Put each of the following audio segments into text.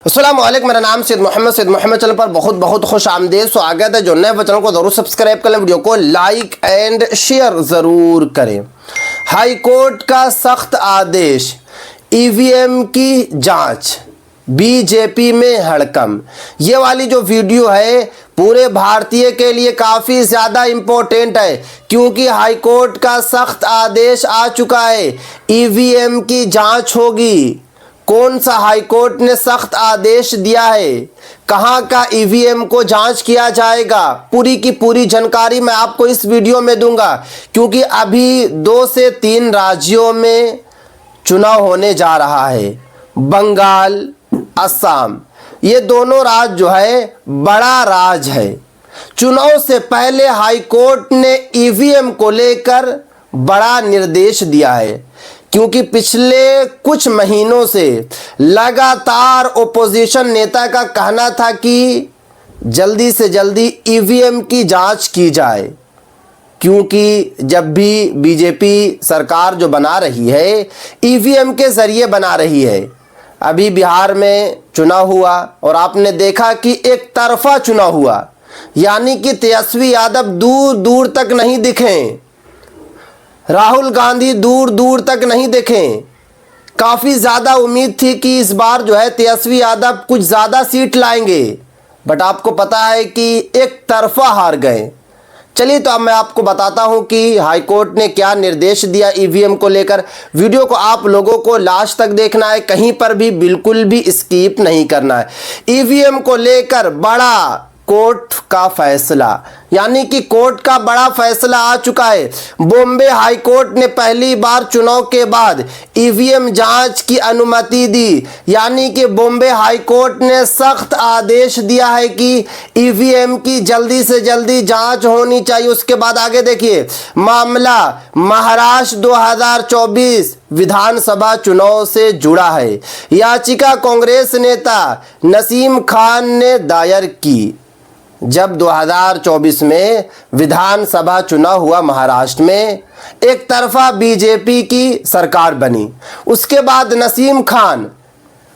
अस्सलाम वालेकुम, मेरा नाम सैयद मोहम्मद चैनल पर बहुत बहुत खुश आमदीद स्वागत है। जो नए चैनल को जरूर सब्सक्राइब करें, वीडियो को लाइक एंड शेयर ज़रूर करें। हाई कोर्ट का सख्त आदेश, ईवीएम की जांच, बीजेपी में हड़कंप। ये वाली जो वीडियो है पूरे भारतीय के लिए काफ़ी ज़्यादा इम्पोर्टेंट है, क्योंकि हाई कोर्ट का सख्त आदेश आ चुका है। ईवीएम की जांच होगी। कौन सा हाई कोर्ट ने सख्त आदेश दिया है, कहां का ईवीएम को जांच किया जाएगा, पूरी की पूरी जानकारी मैं आपको इस वीडियो में दूंगा। क्योंकि अभी 2 से 3 राज्यों में चुनाव होने जा रहा है। बंगाल, असम, ये दोनों राज्य जो है बड़ा राज है। चुनाव से पहले हाई कोर्ट ने ईवीएम को लेकर बड़ा निर्देश दिया है, क्योंकि पिछले कुछ महीनों से लगातार ओपोजिशन नेता का कहना था कि जल्दी से जल्दी ईवीएम की जांच की जाए। क्योंकि जब भी बीजेपी सरकार जो बना रही है ईवीएम के ज़रिए बना रही है। अभी बिहार में चुनाव हुआ और आपने देखा कि एक तरफा चुनाव हुआ, यानी कि तेजस्वी यादव दूर दूर तक नहीं दिखे, राहुल गांधी दूर दूर तक नहीं देखें। काफ़ी ज़्यादा उम्मीद थी कि इस बार जो है तेजस्वी यादव कुछ ज़्यादा सीट लाएंगे, बट आपको पता है कि एक तरफा हार गए। चलिए तो अब मैं आपको बताता हूं कि हाई कोर्ट ने क्या निर्देश दिया ईवीएम को लेकर। वीडियो को आप लोगों को लास्ट तक देखना है, कहीं पर भी बिल्कुल भी स्किप नहीं करना है। ईवीएम को लेकर बड़ा कोर्ट का फैसला, यानी कि कोर्ट का बड़ा फैसला आ चुका है। बॉम्बे हाई कोर्ट ने पहली बार चुनाव के बाद ईवीएम जांच की अनुमति दी, यानी कि बॉम्बे हाई कोर्ट ने सख्त आदेश दिया है कि ईवीएम की जल्दी से जल्दी जांच होनी चाहिए। उसके बाद आगे देखिए, मामला महाराष्ट्र 2024 विधानसभा चुनाव से जुड़ा है। याचिका कांग्रेस नेता नसीम खान ने दायर की। जब 2024 में विधानसभा चुनाव हुआ महाराष्ट्र में, एक तरफा बीजेपी की सरकार बनी। उसके बाद नसीम खान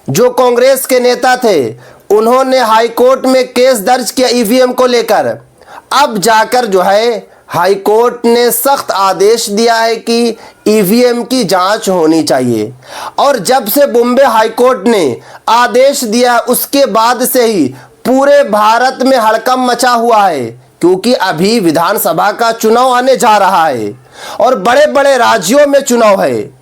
जो कांग्रेस के नेता थे, उन्होंने हाई कोर्ट में केस दर्ज किया ईवीएम को लेकर। अब जाकर जो है हाई कोर्ट ने सख्त आदेश दिया है कि ईवीएम की जांच होनी चाहिए। और जब से बॉम्बे हाई कोर्ट ने आदेश दिया, उसके बाद से ही पूरे भारत में हड़कंप मचा हुआ है, क्योंकि अभी विधानसभा का चुनाव आने जा रहा है और बड़े बड़े राज्यों में चुनाव है।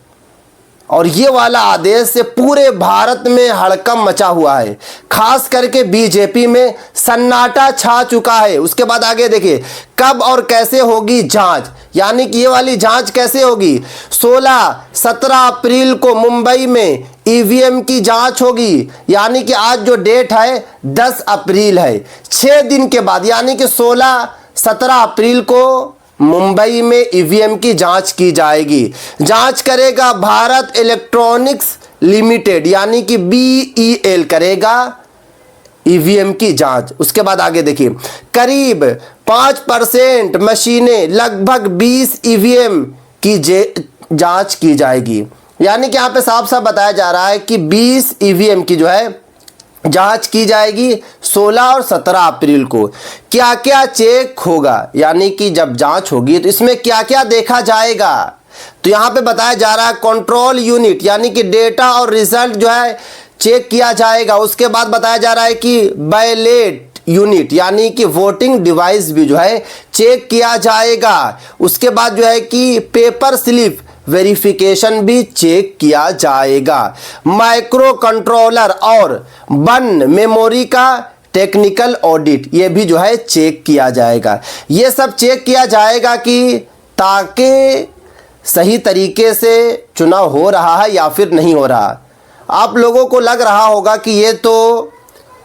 और ये वाला आदेश से पूरे भारत में हड़कंप मचा हुआ है, खास करके बीजेपी में सन्नाटा छा चुका है। उसके बाद आगे देखिए, कब और कैसे होगी जांच, यानी कि ये वाली जांच कैसे होगी। 16-17 अप्रैल को मुंबई में ईवीएम की जांच होगी, यानी कि आज जो डेट है 10 अप्रैल है। 6 दिन के बाद यानी कि 16-17 अप्रैल को मुंबई में ईवीएम की जांच की जाएगी। जांच करेगा भारत इलेक्ट्रॉनिक्स लिमिटेड, यानी कि BEL करेगा ईवीएम की जांच। उसके बाद आगे देखिए, करीब 5% मशीनें, लगभग 20 ईवीएम की जांच की जाएगी। यानी कि यहाँ पे साफ साफ बताया जा रहा है कि 20 ईवीएम की जो है जांच की जाएगी 16 और 17 अप्रैल को। क्या क्या चेक होगा, यानी कि जब जांच होगी तो इसमें क्या क्या देखा जाएगा, तो यहाँ पे बताया जा रहा है कंट्रोल यूनिट, यानी कि डेटा और रिजल्ट जो है चेक किया जाएगा। उसके बाद बताया जा रहा है कि बैलेट यूनिट, यानी कि वोटिंग डिवाइस भी जो है चेक किया जाएगा। उसके बाद जो है कि पेपर स्लिप वेरिफिकेशन भी चेक किया जाएगा। माइक्रो कंट्रोलर और वन मेमोरी का टेक्निकल ऑडिट, ये भी जो है चेक किया जाएगा। ये सब चेक किया जाएगा कि ताकि सही तरीके से चुनाव हो रहा है या फिर नहीं हो रहा। आप लोगों को लग रहा होगा कि ये तो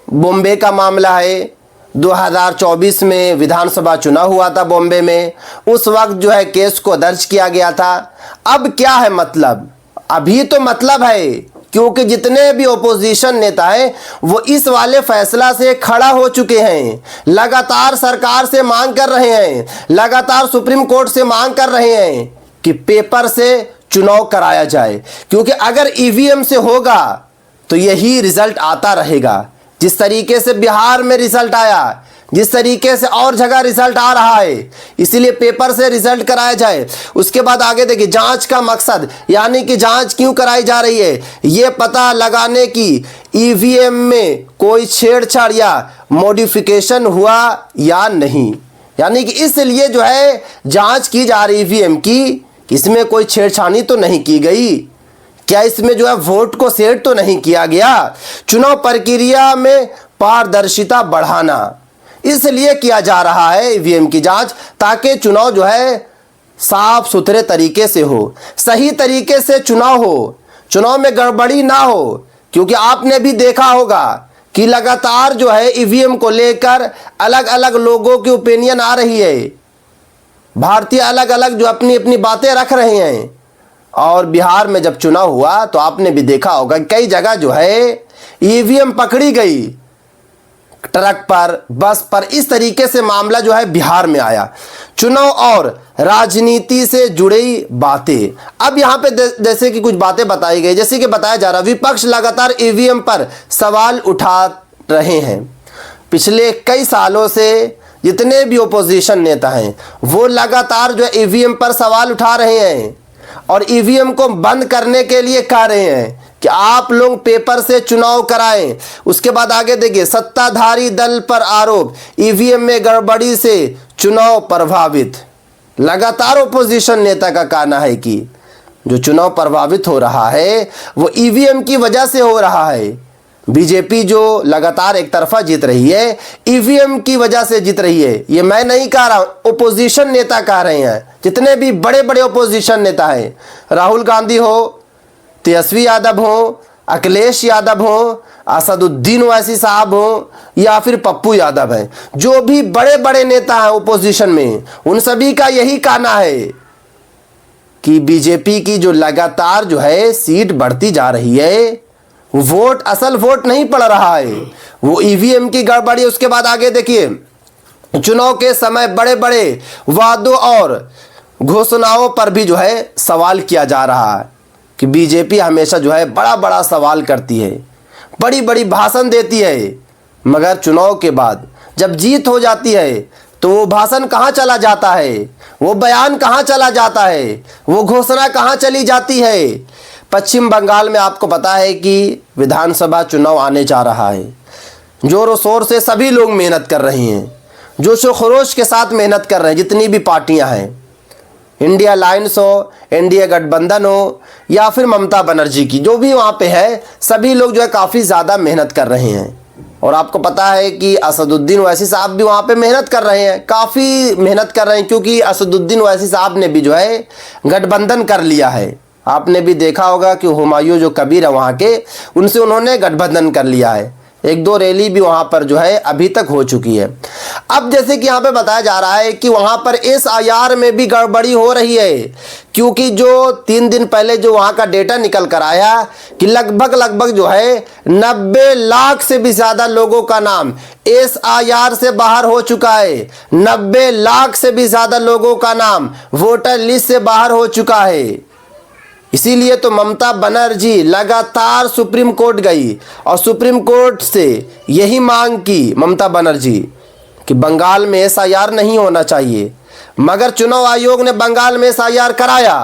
बॉम्बे का मामला है, 2024 में विधानसभा चुनाव हुआ था बॉम्बे में, उस वक्त जो है केस को दर्ज किया गया था। अब क्या है मतलब, अभी तो मतलब है, क्योंकि जितने भी ओपोजिशन नेता हैं वो इस वाले फैसला से खड़ा हो चुके हैं। लगातार सरकार से मांग कर रहे हैं, लगातार सुप्रीम कोर्ट से मांग कर रहे हैं कि पेपर से चुनाव कराया जाए, क्योंकि अगर ईवीएम से होगा तो यही रिजल्ट आता रहेगा। जिस तरीके से बिहार में रिजल्ट आया, जिस तरीके से और जगह रिजल्ट आ रहा है, इसीलिए पेपर से रिजल्ट कराया जाए। उसके बाद आगे देखिए, जांच का मकसद, यानी कि जांच क्यों कराई जा रही है, ये पता लगाने की ईवीएम में कोई छेड़छाड़ या मॉडिफिकेशन हुआ या नहीं। यानी कि इसलिए जो है जांच की जा रही ईवीएम की, इसमें कोई छेड़छाड़ी तो नहीं की गई, क्या इसमें जो है वोट को सेट तो नहीं किया गया। चुनाव प्रक्रिया में पारदर्शिता बढ़ाना, इसलिए किया जा रहा है ईवीएम की जांच, ताकि चुनाव जो है साफ सुथरे तरीके से हो, सही तरीके से चुनाव हो, चुनाव में गड़बड़ी ना हो। क्योंकि आपने भी देखा होगा कि लगातार जो है ईवीएम को लेकर अलग अलग लोगों की ओपिनियन आ रही है, भारतीय अलग अलग जो अपनी अपनी बातें रख रहे हैं। और बिहार में जब चुनाव हुआ तो आपने भी देखा होगा कई जगह जो है ईवीएम पकड़ी गई, ट्रक पर, बस पर, इस तरीके से मामला जो है बिहार में आया। चुनाव और राजनीति से जुड़ी बातें, अब यहां पे जैसे कि कुछ बातें बताई गई, जैसे कि बताया जा रहा, विपक्ष लगातार ईवीएम पर सवाल उठा रहे हैं। पिछले कई सालों से जितने भी ओपोजिशन नेता हैं वो लगातार जो है ईवीएम पर सवाल उठा रहे हैं और ईवीएम को बंद करने के लिए कह रहे हैं कि आप लोग पेपर से चुनाव कराएं। उसके बाद आगे देखिए, सत्ताधारी दल पर आरोप, ईवीएम में गड़बड़ी से चुनाव प्रभावित। लगातार ओपोजिशन नेता का कहना है कि जो चुनाव प्रभावित हो रहा है वो ईवीएम की वजह से हो रहा है। बीजेपी जो लगातार एक तरफा जीत रही है, ईवीएम की वजह से जीत रही है। ये मैं नहीं कह रहा, ओपोजिशन नेता कह रहे हैं। जितने भी बड़े बड़े ओपोजिशन नेता हैं, राहुल गांधी हो, तेजस्वी यादव हो, अखिलेश यादव हो, असदुद्दीन ओवैसी साहब हो, या फिर पप्पू यादव हैं, जो भी बड़े बड़े नेता हैं ओपोजिशन में, उन सभी का यही कहना है कि बीजेपी की जो लगातार जो है सीट बढ़ती जा रही है, वोट, असल वोट नहीं पड़ रहा है, वो ईवीएम की गड़बड़ी। उसके बाद आगे देखिए, चुनाव के समय बड़े बड़े वादों और घोषणाओं पर भी जो है सवाल किया जा रहा है कि बीजेपी हमेशा जो है बड़ा बड़ा सवाल करती है, बड़ी बड़ी भाषण देती है, मगर चुनाव के बाद जब जीत हो जाती है तो वो भाषण कहाँ चला जाता है, वो बयान कहाँ चला जाता है, वो घोषणा कहाँ चली जाती है। पश्चिम बंगाल में आपको पता है कि विधानसभा चुनाव आने जा रहा है। जोरों शोर से सभी लोग मेहनत कर रहे हैं, जोश व खरोश के साथ मेहनत कर रहे हैं। जितनी भी पार्टियां हैं, इंडिया अलायंस हो, एनडीए गठबंधन हो, या फिर ममता बनर्जी की, जो भी वहाँ पे है, सभी लोग जो है काफ़ी ज़्यादा मेहनत कर रहे हैं। और आपको पता है कि असदुद्दीन ओवैसी साहब भी वहाँ पे मेहनत कर रहे हैं, काफ़ी मेहनत कर रहे हैं, क्योंकि असदुद्दीन ओवैसी साहब ने भी जो है गठबंधन कर लिया है। आपने भी देखा होगा कि हुमायूं जो कबीर है वहाँ के, उनसे उन्होंने गठबंधन कर लिया है। एक दो रैली भी वहाँ पर जो है अभी तक हो चुकी है। अब जैसे कि यहाँ पे बताया जा रहा है कि वहाँ पर एसआईआर में भी गड़बड़ी हो रही है, क्योंकि जो 3 दिन पहले जो वहाँ का डेटा निकल कर आया कि लगभग जो है 90 लाख से भी ज़्यादा लोगों का नाम एसआईआर से बाहर हो चुका है। 90 लाख से भी ज़्यादा लोगों का नाम वोटर लिस्ट से बाहर हो चुका है। इसीलिए तो ममता बनर्जी लगातार सुप्रीम कोर्ट गई और सुप्रीम कोर्ट से यही मांग की ममता बनर्जी कि बंगाल में एसआईआर नहीं होना चाहिए। मगर चुनाव आयोग ने बंगाल में एसआईआर कराया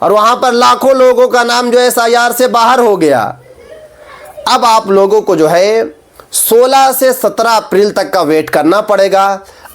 और वहां पर लाखों लोगों का नाम जो है एसआईआर से बाहर हो गया। अब आप लोगों को जो है 16 से 17 अप्रैल तक का वेट करना पड़ेगा।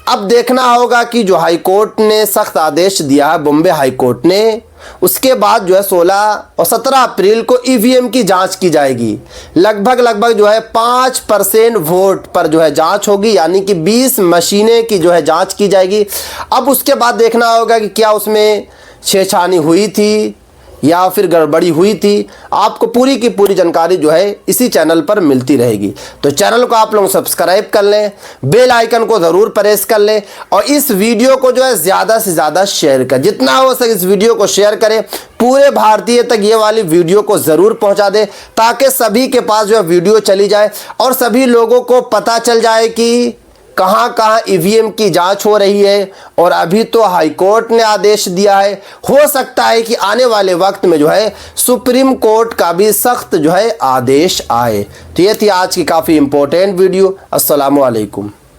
अब देखना होगा कि जो हाई कोर्ट ने सख्त आदेश दिया है, बॉम्बे हाई कोर्ट ने, उसके बाद जो है 16 और 17 अप्रैल को ईवीएम की जांच की जाएगी। लगभग जो है 5% वोट पर जो है जांच होगी, यानी कि 20 मशीनें की जो है जांच की जाएगी। अब उसके बाद देखना होगा कि क्या उसमें छेड़छाड़ी हुई थी या फिर गड़बड़ी हुई थी। आपको पूरी की पूरी जानकारी जो है इसी चैनल पर मिलती रहेगी। तो चैनल को आप लोग सब्सक्राइब कर लें, बेल आइकन को ज़रूर प्रेस कर लें और इस वीडियो को जो है ज़्यादा से ज़्यादा शेयर करें। जितना हो सके इस वीडियो को शेयर करें, पूरे भारतीय तक ये वाली वीडियो को ज़रूर पहुँचा दें, ताकि सभी के पास जो है वीडियो चली जाए और सभी लोगों को पता चल जाए कि कहाँ कहाँ ईवीएम की जांच हो रही है, और अभी तो हाई कोर्ट ने आदेश दिया है, हो सकता है कि आने वाले वक्त में जो है सुप्रीम कोर्ट का भी सख्त जो है आदेश आए। तो ये थी आज की काफ़ी इंपॉर्टेंट वीडियो। अस्सलामु अलैकुम।